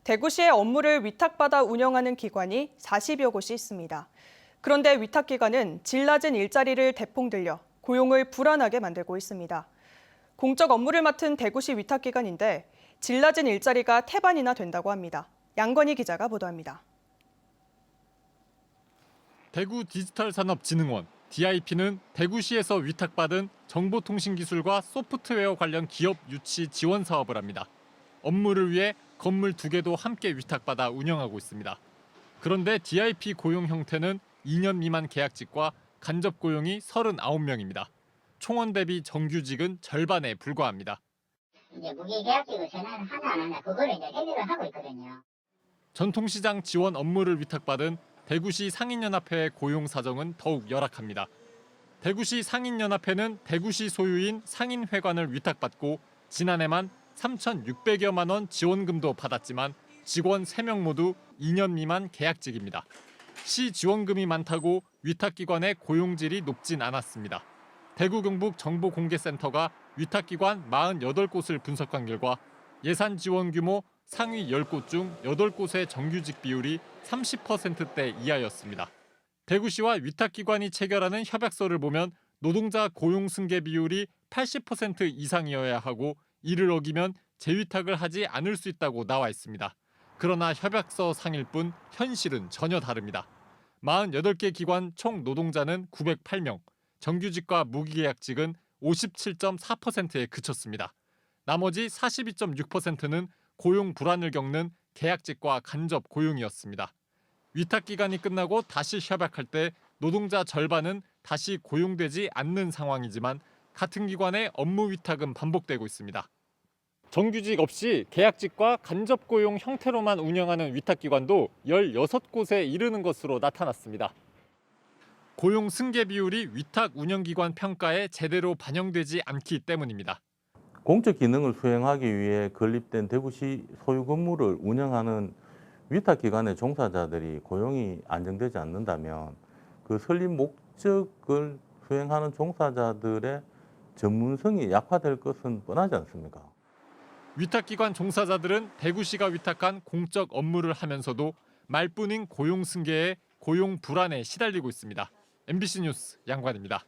대구시에 업무를 위탁받아 운영하는 기관이 40여 곳이 있습니다. 그런데 위탁기관은 질 낮은 일자리를 대폭 늘려 고용을 불안하게 만들고 있습니다. 공적 업무를 맡은 대구시 위탁기관인데 질 낮은 일자리가 태반이나 된다고 합니다. 양건희 기자가 보도합니다. 대구 디지털산업진흥원 DIP는 대구시에서 위탁받은 정보통신기술과 소프트웨어 관련 기업 유치 지원 사업을 합니다. 업무를 위해 건물 2개도 함께 위탁받아 운영하고 있습니다. 그런데 DIP 고용 형태는 2년 미만 계약직과 간접 고용이 39명입니다. 총원 대비 정규직은 절반에 불과합니다. 이제 무기계약직을 전화를 하나 안 하나 그거를 이제 해결을 하고 있거든요. 전통시장 지원 업무를 위탁받은 대구시 상인연합회의 고용 사정은 더욱 열악합니다. 대구시 상인연합회는 대구시 소유인 상인회관을 위탁받고 지난해만 3,600여만 원 지원금도 받았지만 직원 3명 모두 2년 미만 계약직입니다. 시 지원금이 많다고 위탁기관의 고용질이 높진 않았습니다. 대구 경북 정보공개센터가 위탁기관 48곳을 분석한 결과 예산 지원 규모 상위 10곳 중 8곳의 정규직 비율이 30%대 이하였습니다. 대구시와 위탁기관이 체결하는 협약서를 보면 노동자 고용 승계 비율이 80% 이상이어야 하고 이를 어기면 재위탁을 하지 않을 수 있다고 나와 있습니다. 그러나 협약서 상일 뿐 현실은 전혀 다릅니다. 48개 기관 총 노동자는 908명, 정규직과 무기계약직은 57.4%에 그쳤습니다. 나머지 42.6%는 고용 불안을 겪는 계약직과 간접 고용이었습니다. 위탁기간이 끝나고 다시 협약할 때 노동자 절반은 다시 고용되지 않는 상황이지만 같은 기관의 업무 위탁은 반복되고 있습니다. 정규직 없이 계약직과 간접 고용 형태로만 운영하는 위탁기관도 16곳에 이르는 것으로 나타났습니다. 고용 승계 비율이 위탁 운영기관 평가에 제대로 반영되지 않기 때문입니다. 공적 기능을 수행하기 위해 건립된 대구시 소유 건물을 운영하는 위탁기관의 종사자들이 고용이 안정되지 않는다면 그 설립 목적을 수행하는 종사자들의 전문성이 약화될 것은 뻔하지 않습니까? 위탁기관 종사자들은 대구시가 위탁한 공적 업무를 하면서도 말뿐인 고용 승계에 고용 불안에 시달리고 있습니다. MBC 뉴스 양관입니다.